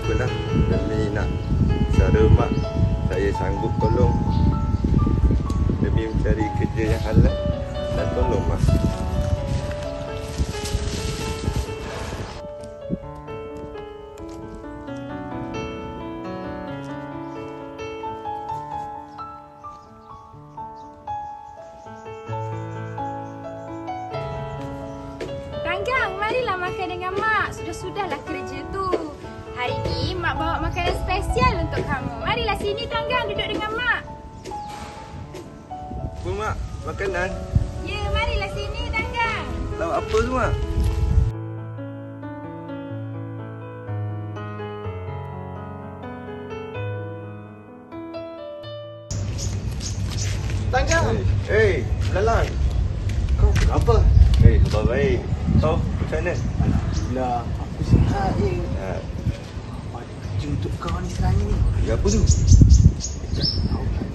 apalah, demi nak cara mak, saya sanggup tolong demi mencari kerja yang halal dan tolong mak. Tanggang, marilah makan dengan mak. Sudah-sudahlah kerja tu. Hari ni mak bawa makanan spesial untuk kamu. Marilah sini Tanggang, duduk dengan mak. Apa mak? Makanan? Ya, marilah sini Tanggang. Lauk apa tu mak? Tanggang! Hei, Belalang. Kau kenapa? Hei, khabar baik. Kau macam mana? Alhamdulillah, aku sihat je. Ada kerja untuk kau ni sekarang ni. Ya apa tu? Tahu kan?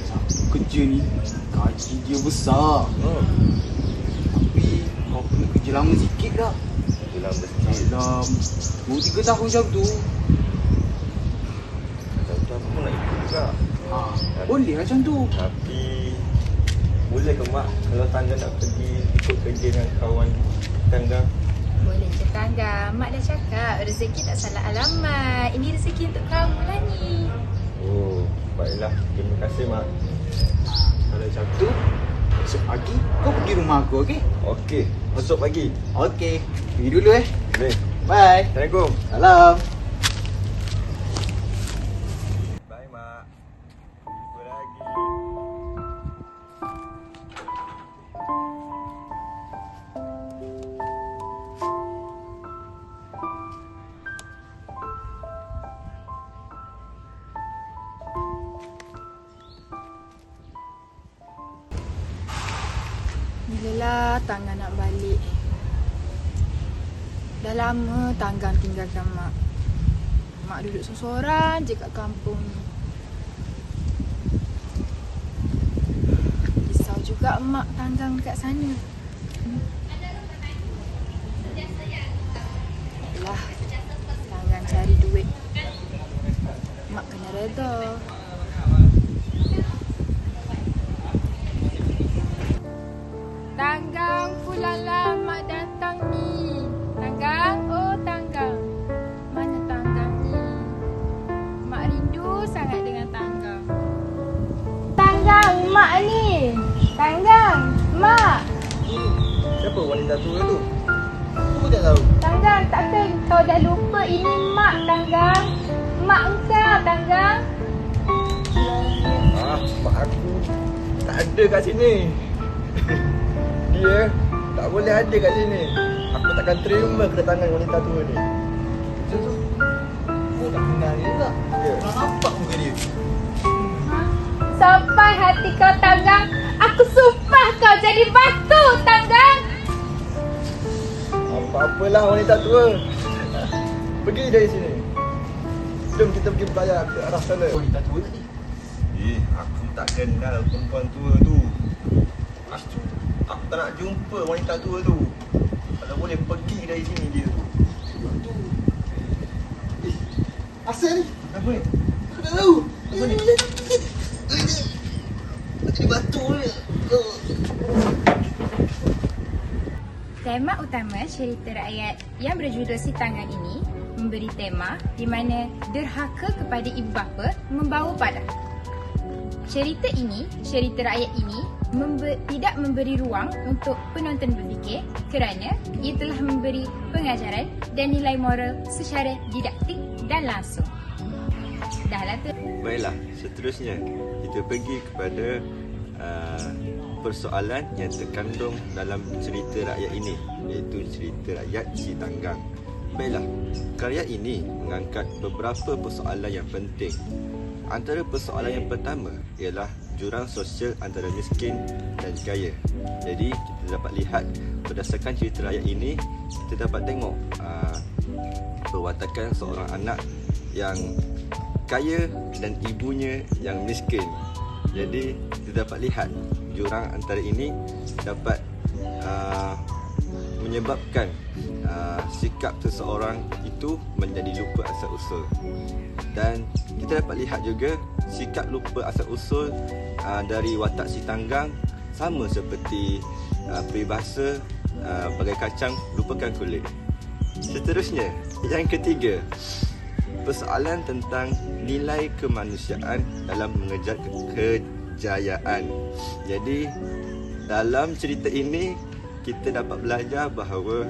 Satu kerja ni, gaji dia besar. Oh, Tapi kau kena kerja lama sikit dah. dalam masjid. Dalam 2-3 tahun macam tu. Macam aku pun nak ikut juga. Boleh macam tu. Tapi boleh ke mak kalau Tanggang nak pergi ikut kerja dengan kawan Tanggang? Boleh je Tanggang. Mak dah cakap rezeki tak salah alamat. Ini rezeki untuk kamu lah ni. Oh, baiklah. Terima kasih mak. Kalau macam tu, esok pagi kau pergi rumah aku, okey? Okey, esok pagi. Okey. Pergi dulu Boleh. Bye. Assalamualaikum. Salam. Bye mak. Jumpa lagi. Bilalah Tanggang nak balik. Dah lama Tanggang tinggalkan mak. Mak duduk seorang je kat kampung ni. Risau juga mak Tanggang dekat sana. Yalah, Tanggang cari duit. Mak kena reda. Tanggang, pulanglah mak datang ni. Tanggang, oh Tanggang. Mana Tanggang ni? Mak rindu sangat dengan Tanggang. Tanggang, mak ni. Tanggang, mak. Siapa wanita tua tu? Aku tak tahu. Tanggang, takkan kau dah lupa ini mak Tanggang? Mak engkau Tanggang. Mak aku tak ada kat sini. Dia tak boleh ada kat sini. Aku takkan terima kedatangan wanita tua ni. Macam tu. Kau tak kenal dia tak? Ya. Kau nampak muka dia? Sampai hati kau Tanggang. Aku sumpah kau jadi batu Tanggang. Apa-apalah wanita tua. Pergi dari sini. Jom kita pergi berlayar ke arah sana. Wanita tua tadi. Aku tak kenal perempuan tua tu. Aku tak nak jumpa wanita tua tu. Kalau boleh pergi dari sini dia tu. Asal ni? Apa ni? Aku tak tahu. Apa ni? Jadi batu ni. Tema utama cerita rakyat yang berjudul Si Tanggang ini memberi tema di mana derhaka kepada ibu bapa membawa padah. Cerita rakyat ini tidak memberi ruang untuk penonton berfikir kerana ia telah memberi pengajaran dan nilai moral secara didaktik dan langsung. Dahlah tu. Baiklah, seterusnya kita pergi kepada persoalan yang terkandung dalam cerita rakyat ini, iaitu cerita rakyat Si Tanggang. Baiklah, karya ini mengangkat beberapa persoalan yang penting. Antara persoalan yang pertama ialah jurang sosial antara miskin dan kaya. Jadi kita dapat lihat berdasarkan cerita rakyat ini, kita dapat tengok perwatakan seorang anak yang kaya dan ibunya yang miskin. Jadi kita dapat lihat jurang antara ini dapat menyebabkan sikap seseorang itu menjadi lupa asal usul. Dan kita dapat lihat juga sikap lupa asal usul dari watak si tanggang sama seperti peribahasa bagai kacang lupakan kulit. Seterusnya, yang ketiga, persoalan tentang nilai kemanusiaan dalam mengejar kejayaan. Jadi dalam cerita ini kita dapat belajar bahawa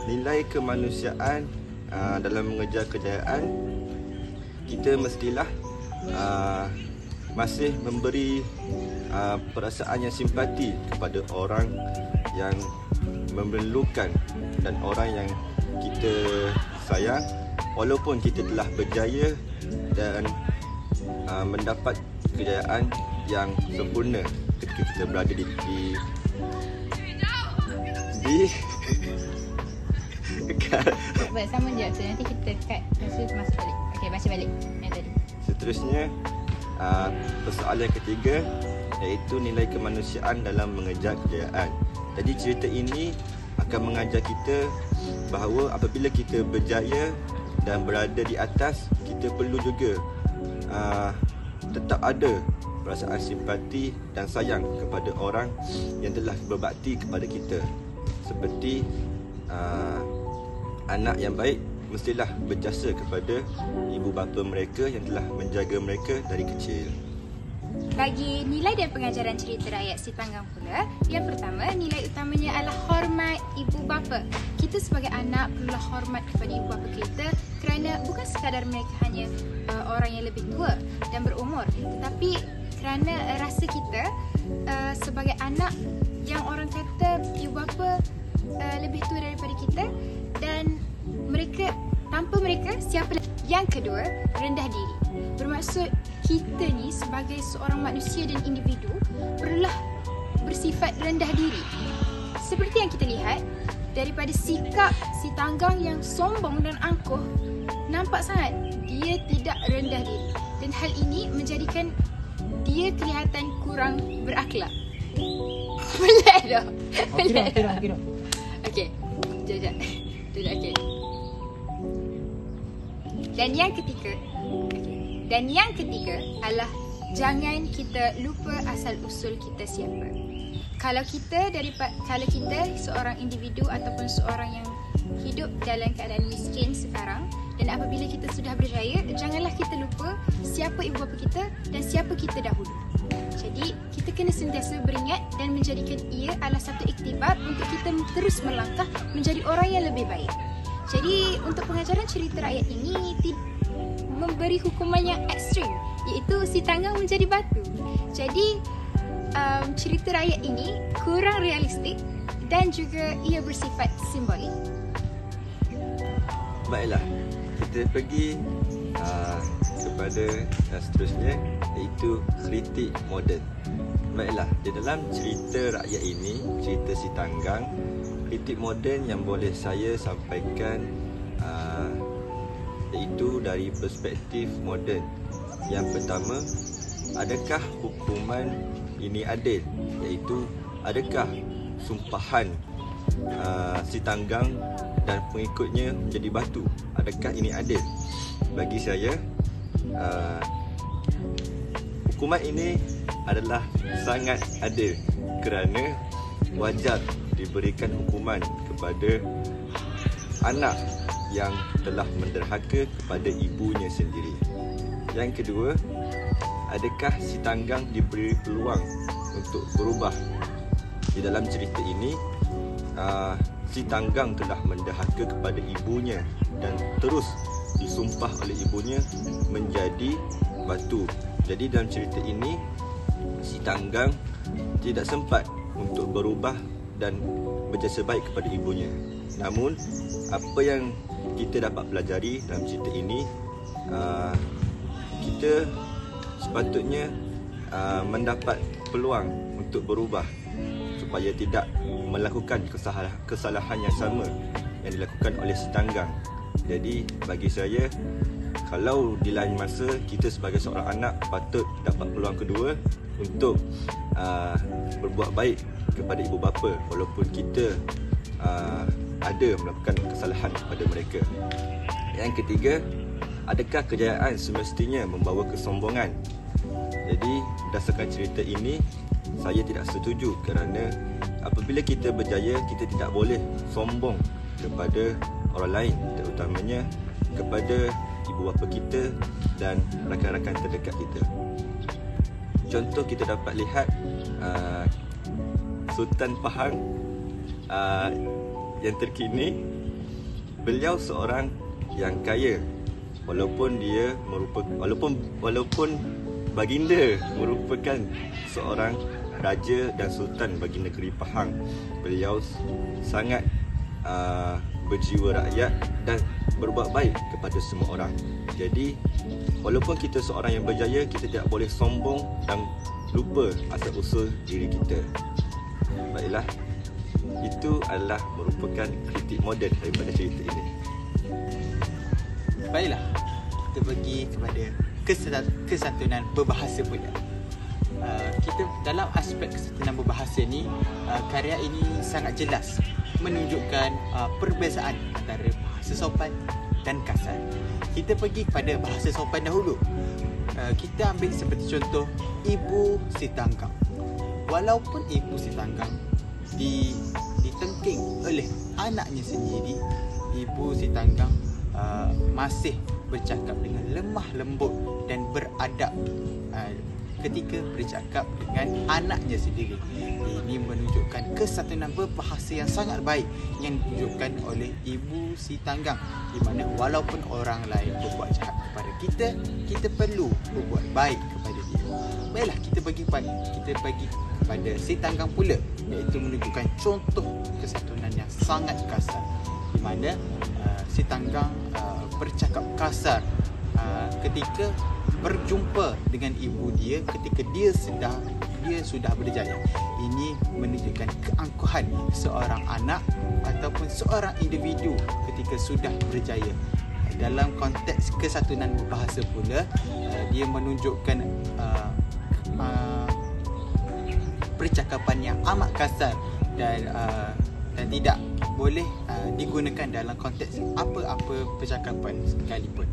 nilai kemanusiaan dalam mengejar kejayaan, kita mestilah masih memberi perasaan yang simpati kepada orang yang memerlukan dan orang yang kita sayang, walaupun kita telah berjaya dan mendapat kejayaan yang sempurna ketika kita berada di sama je, so nanti kita cut, lepas masuk balik. Okey, baca balik yang tadi. Seterusnya, persoalan ketiga iaitu nilai kemanusiaan dalam mengejar kejayaan. Jadi cerita ini akan mengajar kita bahawa apabila kita berjaya dan berada di atas, kita perlu juga tetap ada perasaan simpati dan sayang kepada orang yang telah berbakti kepada kita. Seperti anak yang baik mestilah berjasa kepada ibu bapa mereka yang telah menjaga mereka dari kecil. Bagi nilai dan pengajaran cerita rakyat si tanggang pula, yang pertama, nilai utamanya adalah hormat ibu bapa. Kita sebagai anak perlulah hormat kepada ibu bapa kita kerana bukan sekadar mereka hanya orang yang lebih tua dan berumur, tetapi kerana rasa kita sebagai anak yang orang kata ibu bapa lebih tua daripada kita, dan mereka, tanpa mereka siapa lagi. Yang kedua, rendah diri. Bermaksud kita ni sebagai seorang manusia dan individu perlulah bersifat rendah diri. Seperti yang kita lihat daripada sikap si tanggang yang sombong dan angkuh, nampak sangat dia tidak rendah diri, dan hal ini menjadikan dia kelihatan kurang berakhlak. Pelik dah. Pelik dah. Okey. Jap. Okey. Dan yang ketiga adalah jangan kita lupa asal usul kita siapa. Kalau kita seorang individu ataupun seorang yang hidup dalam keadaan miskin sekarang, dan apabila kita sudah berjaya, janganlah kita lupa siapa ibu bapa kita dan siapa kita dahulu. Jadi kita kena sentiasa beringat dan menjadikan ia adalah satu iktibar untuk kita terus melangkah menjadi orang yang lebih baik. Jadi untuk pengajaran cerita rakyat ini memberi hukuman yang ekstrim, iaitu si tanggang menjadi batu. Jadi cerita rakyat ini kurang realistik dan juga ia bersifat simbolik. Baiklah, kita pergi kepada yang seterusnya, iaitu kritik moden. Baiklah, di dalam cerita rakyat ini, cerita si tanggang, kritik moden yang boleh saya sampaikan iaitu dari perspektif moden. Yang pertama, adakah hukuman ini adil? Iaitu, adakah sumpahan si tanggang dan pengikutnya menjadi batu? Adakah ini adil? Bagi saya, hukuman ini adalah sangat adil kerana wajar diberikan hukuman kepada anak yang telah menderhaka kepada ibunya sendiri. Yang kedua, adakah si tanggang diberi peluang untuk berubah? Di dalam cerita ini, si tanggang telah menderhaka kepada ibunya dan terus disumpah oleh ibunya menjadi batu. Jadi dalam cerita ini, si tanggang tidak sempat untuk berubah dan berjasa baik kepada ibunya. Namun, apa yang kita dapat pelajari dalam cerita ini, kita sepatutnya mendapat peluang untuk berubah supaya tidak melakukan kesalahan yang sama yang dilakukan oleh si tanggang. Jadi bagi saya, kalau di lain masa kita sebagai seorang anak patut dapat peluang kedua untuk berbuat baik kepada ibu bapa, walaupun kita ada melakukan kesalahan kepada mereka. Yang ketiga, adakah kejayaan semestinya membawa kesombongan? Jadi berdasarkan cerita ini, saya tidak setuju kerana apabila kita berjaya, kita tidak boleh sombong kepada orang lain, terutamanya kepada ibu bapa kita dan rakan-rakan terdekat kita. Contoh kita dapat lihat Sultan Pahang yang terkini, beliau seorang yang kaya walaupun baginda merupakan seorang raja dan sultan bagi negeri Pahang. Beliau sangat berjiwa rakyat dan berbuat baik kepada semua orang. Jadi walaupun kita seorang yang berjaya, kita tidak boleh sombong dan lupa asal-usul diri kita. Baiklah, itu adalah merupakan kritik moden daripada cerita ini. Baiklah, kita pergi kepada kesantunan berbahasa pula. Kita dalam aspek kesantunan berbahasa ni, karya ini sangat jelas menunjukkan perbezaan antara bahasa sopan dan kasar. Kita pergi kepada bahasa sopan dahulu. Kita ambil seperti contoh Ibu Si Tanggang. Walaupun Ibu Si Tanggang ditengking oleh anaknya sendiri, Ibu Si Tanggang masih bercakap dengan lemah lembut dan beradab ketika bercakap dengan anaknya sendiri. Ini menunjukkan kesantunan berbahasa yang sangat baik yang ditunjukkan oleh Ibu Si Tanggang, di mana walaupun orang lain berbuat jahat kepada kita, kita perlu berbuat baik kepada dia. Baiklah, kita pergi kepada Si Tanggang pula, iaitu menunjukkan contoh kesantunan yang sangat kasar, di mana Si Tanggang bercakap kasar ketika berjumpa dengan ibu dia ketika dia sudah berjaya. Ini menunjukkan keangkuhan seorang anak ataupun seorang individu ketika sudah berjaya. Dalam konteks kesantunan berbahasa pula, dia menunjukkan percakapan yang amat kasar dan tidak boleh digunakan dalam konteks apa-apa percakapan sekalipun.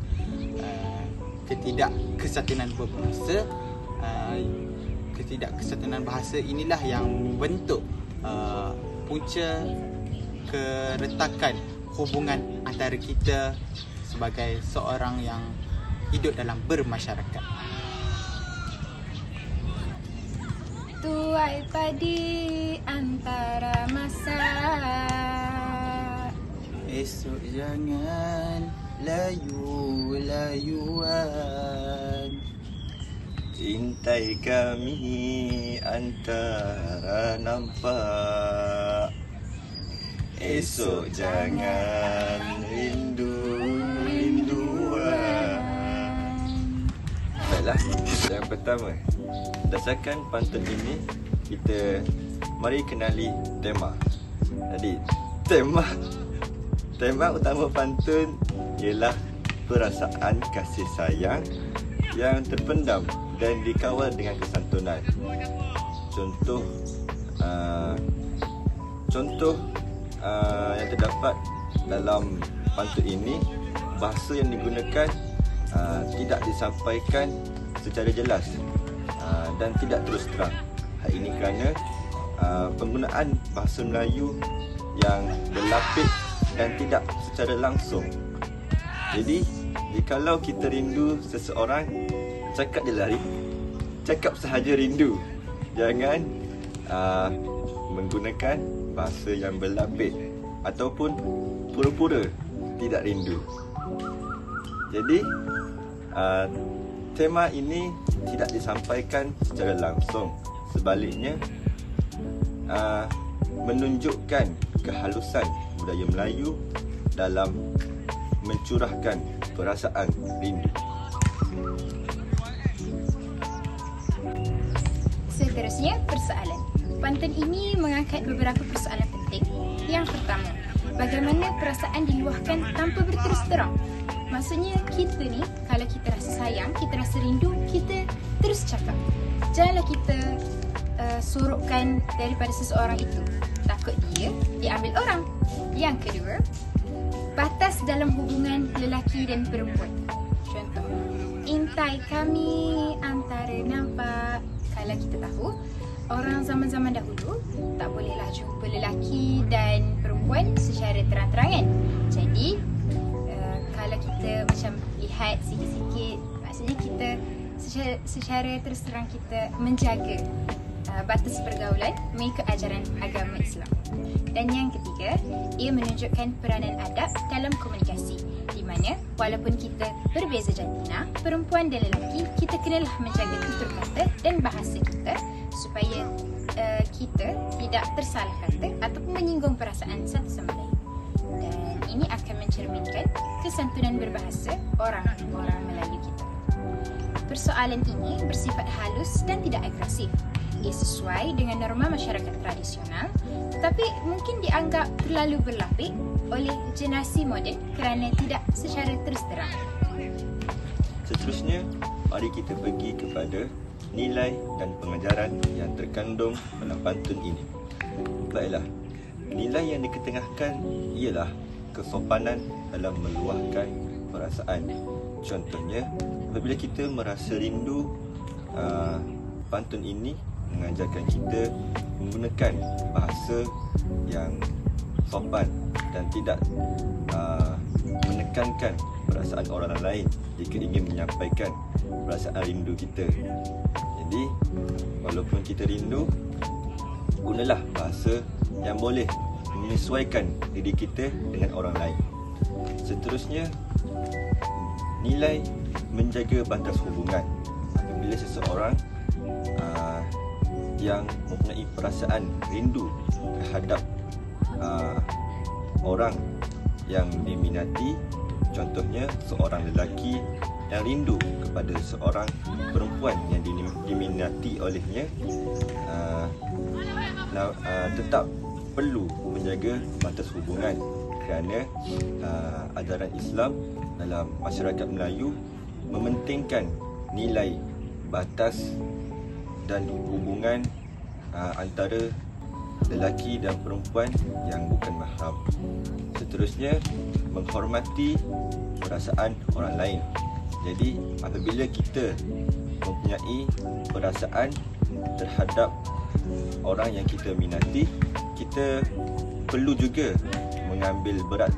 Ketidaksatuan bahasa inilah yang membentuk punca keretakan hubungan antara kita sebagai seorang yang hidup dalam bermasyarakat. Tuai padi antara masa, esok jangan layu-layuan, Cintai kami antara nampak, esok jangan rindu-rinduan. Baiklah, yang pertama, berdasarkan pantun ini, kita mari kenali tema. Jadi, tema utama pantun ialah perasaan kasih sayang yang terpendam dan dikawal dengan kesantunan. Contoh yang terdapat dalam pantun ini, bahasa yang digunakan tidak disampaikan secara jelas dan tidak terus terang. Hal ini kerana penggunaan bahasa Melayu yang berlapis dan tidak secara langsung. Jadi, jikalau kita rindu seseorang, cakap je lah, cakap sahaja rindu. Jangan menggunakan bahasa yang berlapis ataupun pura-pura tidak rindu. Jadi, tema ini tidak disampaikan secara langsung. Sebaliknya, menunjukkan kehalusan budaya Melayu dalam mencurahkan perasaan rindu. Seterusnya, persoalan. Pantun ini mengangkat beberapa persoalan penting. Yang pertama, bagaimana perasaan diluahkan tanpa berterus terang? Maksudnya, kita ni, kalau kita rasa sayang, kita rasa rindu, kita terus cakap. Janganlah kita sorokkan daripada seseorang itu. takut dia diambil orang. Yang kedua, batas dalam hubungan lelaki dan perempuan. Contoh, intai kami antara nampak. Kalau kita tahu, orang zaman-zaman dahulu tak bolehlah jumpa lelaki dan perempuan secara terang-terangan. Jadi, kalau kita macam lihat sikit-sikit, maksudnya kita secara terus terang kita menjaga batas pergaulan mengikut ajaran agama Islam. Dan yang ketiga, ia menunjukkan peranan adab dalam komunikasi, di mana walaupun kita berbeza jantina, perempuan dan lelaki, kita kenalah menjaga tutur kata dan bahasa kita supaya kita tidak tersalah kata ataupun menyinggung perasaan satu sama lain. Dan ini akan mencerminkan kesantunan berbahasa orang-orang Melayu kita. Persoalan ini bersifat halus dan tidak agresif. Ia sesuai dengan norma masyarakat tradisional, tetapi mungkin dianggap terlalu berlapik oleh generasi moden kerana tidak secara terus terang. Seterusnya, mari kita pergi kepada nilai dan pengajaran yang terkandung dalam pantun ini. Baiklah, nilai yang diketengahkan ialah kesopanan dalam meluahkan perasaan. Contohnya, apabila kita merasa rindu, pantun ini mengajarkan kita menggunakan bahasa yang sopan dan tidak menekankan perasaan orang lain jika ingin menyampaikan perasaan rindu kita. Jadi, walaupun kita rindu, gunalah bahasa yang boleh menyesuaikan diri kita dengan orang lain. Seterusnya, nilai menjaga batas hubungan. Apabila seseorang yang mempunyai perasaan rindu terhadap orang yang diminati, contohnya seorang lelaki yang rindu kepada seorang perempuan yang diminati olehnya, tetap perlu menjaga batas hubungan kerana ajaran Islam dalam masyarakat Melayu mementingkan nilai batas dan hubungan antara lelaki dan perempuan yang bukan mahram. Seterusnya, menghormati perasaan orang lain. Jadi, apabila kita mempunyai perasaan terhadap orang yang kita minati, kita perlu juga mengambil berat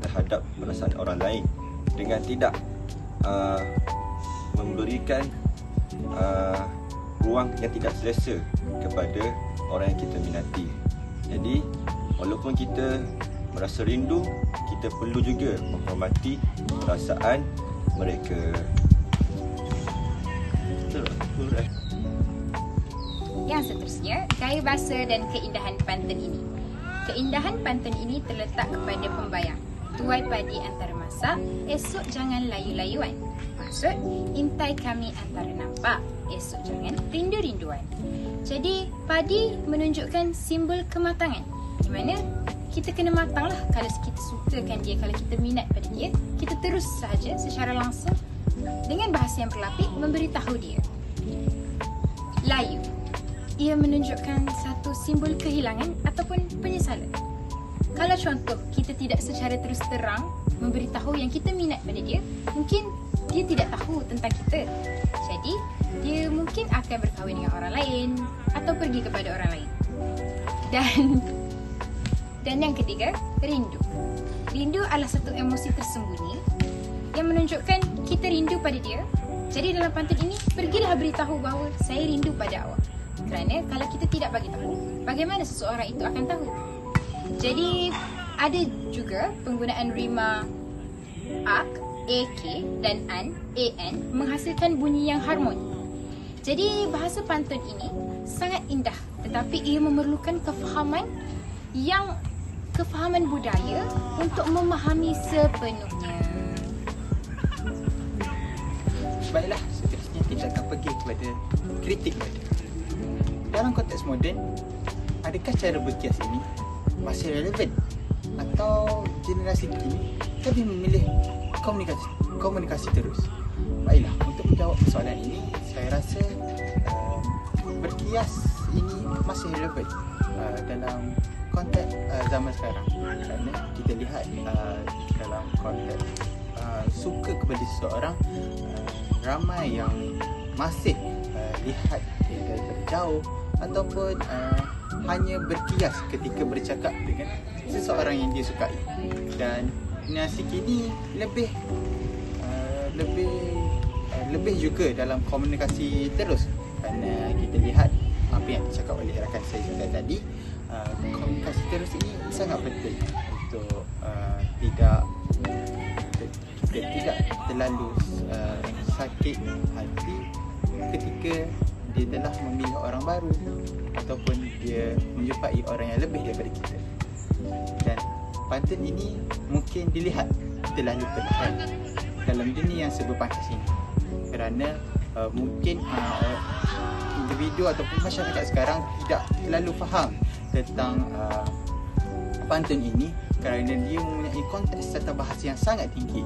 terhadap perasaan orang lain dengan tidak memberikan ruang yang tidak selesa kepada orang yang kita minati. Jadi, walaupun kita merasa rindu, kita perlu juga menghormati perasaan mereka. Yang seterusnya, gaya bahasa dan keindahan pantun ini. Keindahan pantun ini terletak kepada pembayang. Tuai padi antara masak, esok jangan layu-layuan. Maksud, intai kami antara nampak, esok jangan rindu-rinduan. Jadi, padi menunjukkan simbol kematangan, di mana kita kena matanglah. Kalau kita sukakan dia, kalau kita minat pada dia, kita terus sahaja secara langsung dengan bahasa yang berlapik memberitahu dia. Layu, ia menunjukkan satu simbol kehilangan ataupun penyesalan. Kalau contoh, kita tidak secara terus terang memberitahu yang kita minat pada dia, mungkin dia tidak tahu tentang kita. Jadi, dia mungkin akan berkahwin dengan orang lain atau pergi kepada orang lain. Dan yang ketiga, rindu. Rindu adalah satu emosi tersembunyi yang menunjukkan kita rindu pada dia. Jadi dalam pantun ini, pergilah beritahu bahawa saya rindu pada awak. Kerana kalau kita tidak bagi tahu, bagaimana seseorang itu akan tahu? Jadi ada juga penggunaan rima ak, ak dan an menghasilkan bunyi yang harmoni. Jadi bahasa pantun ini sangat indah, tetapi ia memerlukan kefahaman budaya untuk memahami sepenuhnya. Baiklah, seterusnya kita akan pergi kepada kritik moden. Dalam konteks moden, adakah cara berkias ini masih relevan atau generasi kini lebih memilih komunikasi terus? Baiklah, untuk menjawab persoalan ini, saya rasa berkias ini masih relevan dalam konteks zaman sekarang, kerana kita lihat dalam konteks suka kepada seseorang, ramai yang masih lihat dia daripada jauh ataupun hanya berkias ketika bercakap dengan seseorang yang dia sukai. Dan generasi kini lebih juga dalam komunikasi terus, kerana kita lihat apa yang dicakap oleh rakan saya tadi, komunikasi terus ini sangat penting untuk tidak terlalu sakit hati ketika dia telah memilih orang baru ataupun dia menjumpai orang yang lebih daripada kita. Dan pantun ini mungkin dilihat terlalu perlahan dalam dunia yang serba panas ini, kerana mungkin individu ataupun masyarakat sekarang tidak terlalu faham tentang pantun ini, kerana dia mempunyai konteks serta bahasa yang sangat tinggi.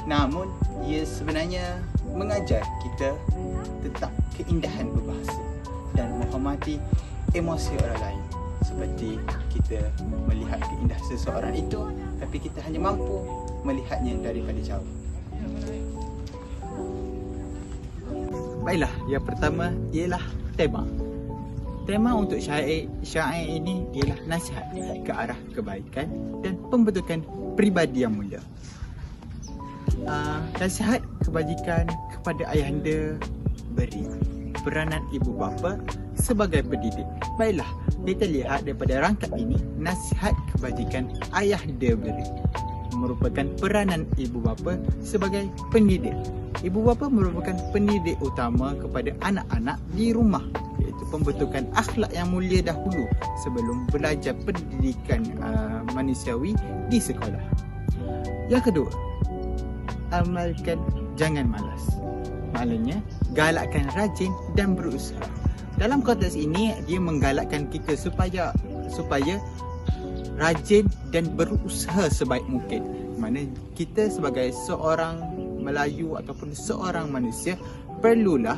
Namun ia sebenarnya mengajar kita tentang keindahan berbahasa dan menghormati emosi orang lain. Seperti kita melihat keindahan seseorang itu, tapi kita hanya mampu melihatnya daripada jauh. Baiklah, yang pertama ialah tema. Tema untuk syair ini ialah nasihat ke arah kebaikan dan pembentukan peribadi yang mulia. Nasihat kebajikan kepada ayahanda beri, peranan ibu bapa sebagai pendidik. Baiklah, kita lihat daripada rangkap ini, nasihat kebajikan ayahanda beri merupakan peranan ibu bapa sebagai pendidik. Ibu bapa merupakan pendidik utama kepada anak-anak di rumah, iaitu pembentukan akhlak yang mulia dahulu sebelum belajar pendidikan manusiawi di sekolah. Yang kedua, amalkan jangan malas. Maknanya, galakkan rajin dan berusaha. Dalam konteks ini, dia menggalakkan kita supaya rajin dan berusaha sebaik mungkin. Mana kita sebagai seorang Melayu ataupun seorang manusia perlulah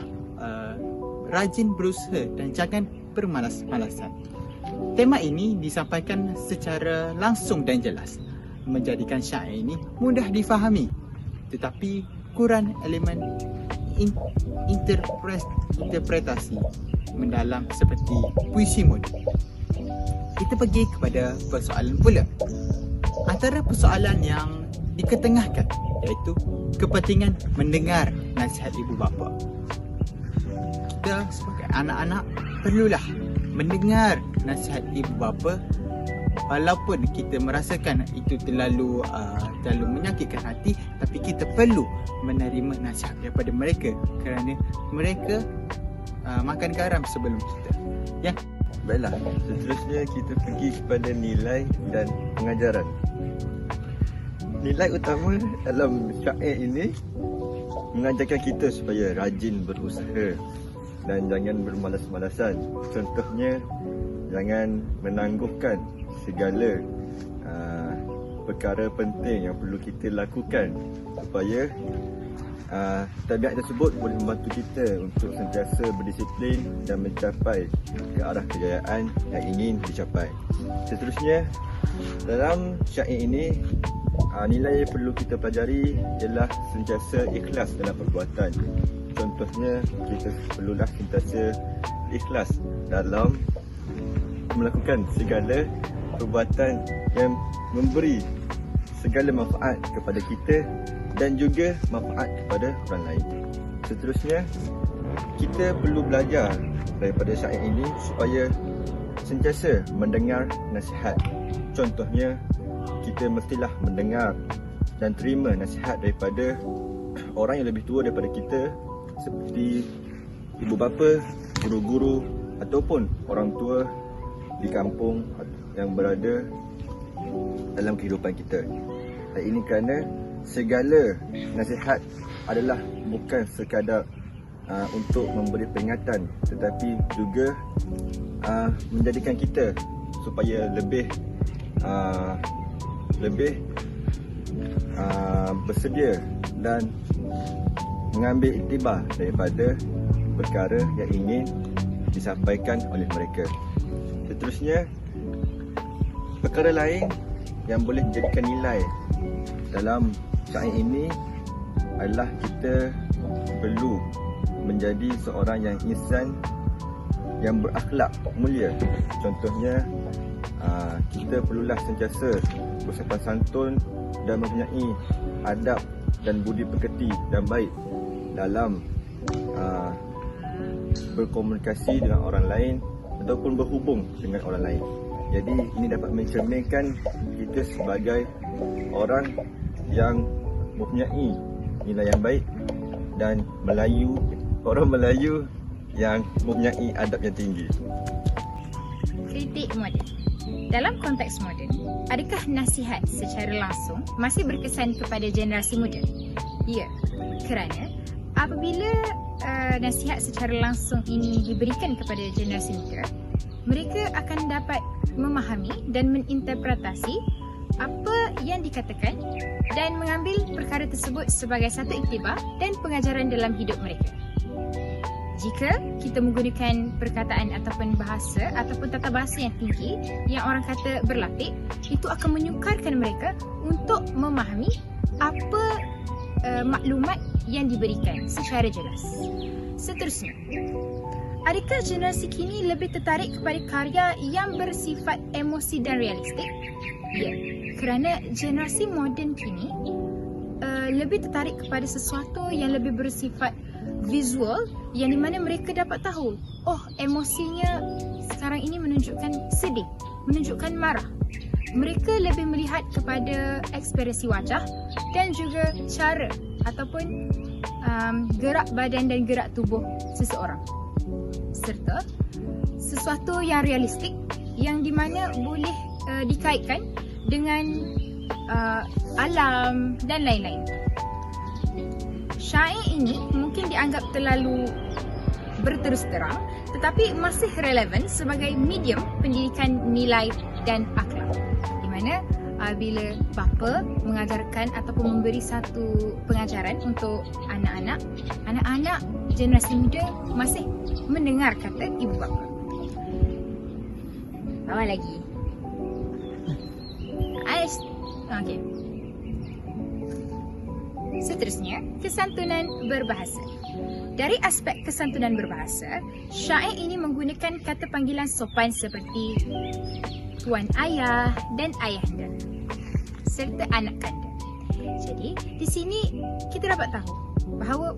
rajin berusaha dan jangan bermalas-malasan. Tema ini disampaikan secara langsung dan jelas, menjadikan syair ini mudah difahami, tetapi kurang elemen interpretasi mendalam seperti puisi moden. Kita pergi kepada persoalan pula. Antara persoalan yang diketengahkan iaitu kepentingan mendengar nasihat ibu bapa. Kita sebagai anak-anak perlulah mendengar nasihat ibu bapa, walaupun kita merasakan itu terlalu menyakitkan hati, tapi kita perlu menerima nasihat daripada mereka, kerana mereka makan garam sebelum kita. Baiklah, seterusnya kita pergi kepada nilai dan pengajaran. Nilai utama dalam syair ini mengajarkan kita supaya rajin berusaha dan jangan bermalas-malasan. Contohnya, jangan menangguhkan segala perkara penting yang perlu kita lakukan supaya tabiat tersebut boleh membantu kita untuk sentiasa berdisiplin dan mencapai ke arah kejayaan yang ingin dicapai. Seterusnya, dalam syair ini, nilai yang perlu kita pelajari ialah sentiasa ikhlas dalam perbuatan. Contohnya, kita perlulah sentiasa ikhlas dalam melakukan segala perbuatan yang memberi segala manfaat kepada kita dan juga manfaat kepada orang lain. Seterusnya, kita perlu belajar daripada syair ini supaya sentiasa mendengar nasihat. Contohnya, kita mestilah mendengar dan terima nasihat daripada orang yang lebih tua daripada kita, seperti ibu bapa, guru-guru ataupun orang tua di kampung yang berada dalam kehidupan kita. Dan ini kerana segala nasihat adalah bukan sekadar untuk memberi peringatan, tetapi juga menjadikan kita supaya lebih bersedia dan mengambil iktibar daripada perkara yang ingin disampaikan oleh mereka. Seterusnya, perkara lain yang boleh dijadikan nilai dalam syair ini adalah kita perlu menjadi seorang yang insan yang berakhlak mulia. Contohnya, kita perlulah sentiasa bersopan santun dan mempunyai adab dan budi pekerti yang baik dalam berkomunikasi dengan orang lain ataupun berhubung dengan orang lain. Jadi ini dapat mencerminkan kita sebagai orang yang mempunyai nilai yang baik dan orang Melayu yang mempunyai adab yang tinggi. Kritik moden. Dalam konteks moden, adakah nasihat secara langsung masih berkesan kepada generasi muda? Ya, kerana apabila nasihat secara langsung ini diberikan kepada generasi muda, mereka akan dapat memahami dan menginterpretasi apa yang dikatakan dan mengambil perkara tersebut sebagai satu iktibar dan pengajaran dalam hidup mereka. Jika kita menggunakan perkataan ataupun bahasa ataupun tata bahasa yang tinggi yang orang kata berlapik, itu akan menyukarkan mereka untuk memahami apa maklumat yang diberikan secara jelas. Seterusnya, adakah generasi kini lebih tertarik kepada karya yang bersifat emosi dan realistik? Ya, kerana generasi moden kini lebih tertarik kepada sesuatu yang lebih bersifat visual, yang di mana mereka dapat tahu, oh, emosinya sekarang ini menunjukkan sedih, menunjukkan marah. Mereka lebih melihat kepada ekspresi wajah dan juga cara ataupun gerak badan dan gerak tubuh seseorang, serta sesuatu yang realistik yang di mana boleh dikaitkan dengan alam dan lain-lain. Syair ini mungkin dianggap terlalu berterus terang, tetapi masih relevan sebagai medium pendidikan nilai dan akhlak, di mana bila bapa mengajarkan ataupun memberi satu pengajaran untuk anak-anak generasi muda masih mendengar kata ibu bapa. Awal lagi. Okey. Seterusnya, kesantunan berbahasa. Dari aspek kesantunan berbahasa, syair ini menggunakan kata panggilan sopan seperti tuan ayah dan ayahanda, serta anak kanda. Jadi, di sini kita dapat tahu bahawa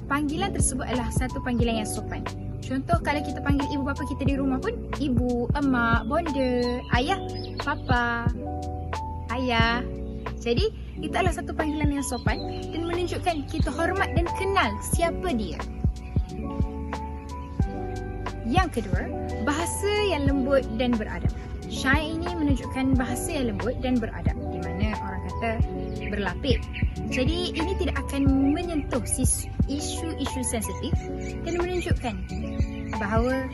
panggilan tersebut adalah satu panggilan yang sopan. Contoh, kalau kita panggil ibu bapa kita di rumah pun, ibu, emak, bonda, ayah, papa, ayah. Jadi, itu adalah satu panggilan yang sopan dan menunjukkan kita hormat dan kenal siapa dia. Yang kedua, bahasa yang lembut dan beradab. Syair ini menunjukkan bahasa yang lembut dan beradab, di mana orang kata berlapik. Jadi, ini tidak akan menyentuh isu-isu sensitif dan menunjukkan bahawa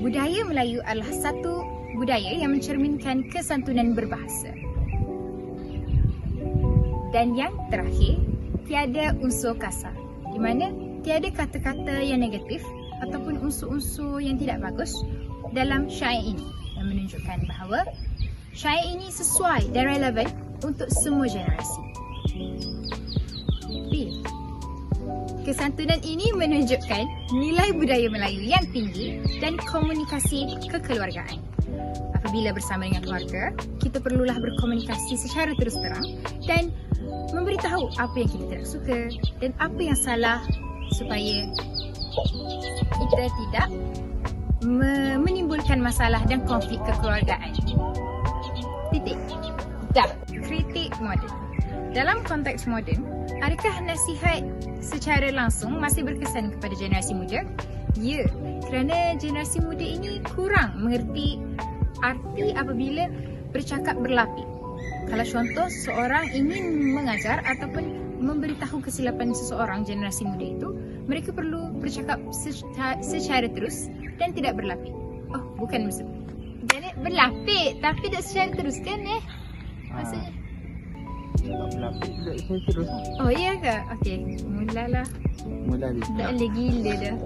budaya Melayu adalah satu budaya yang mencerminkan kesantunan berbahasa. Dan yang terakhir, tiada unsur kasar, di mana tiada kata-kata yang negatif ataupun unsur-unsur yang tidak bagus dalam syair ini, yang menunjukkan bahawa syair ini sesuai dan relevan untuk semua generasi. B. Kesantunan ini menunjukkan nilai budaya Melayu yang tinggi dan komunikasi kekeluargaan. Apabila bersama dengan keluarga, kita perlulah berkomunikasi secara terus terang dan memberitahu apa yang kita tidak suka dan apa yang salah supaya kita tidak menimbulkan masalah dan konflik kekeluargaan. Titik. Dah. Kritik moden. Dalam konteks moden, adakah nasihat secara langsung masih berkesan kepada generasi muda? Ya, kerana generasi muda ini kurang mengerti arti apabila bercakap berlapik. Kalau contoh, seorang ingin mengajar ataupun memberitahu kesilapan seseorang generasi muda itu, mereka perlu bercakap secara terus dan tidak berlapik. Oh, bukan maksud. Jadi berlapik tapi tak secara terus kan maksudnya? Berlapik tidak terus. Oh iya ke? Okey, mulalah. Mula Tak boleh gila dah.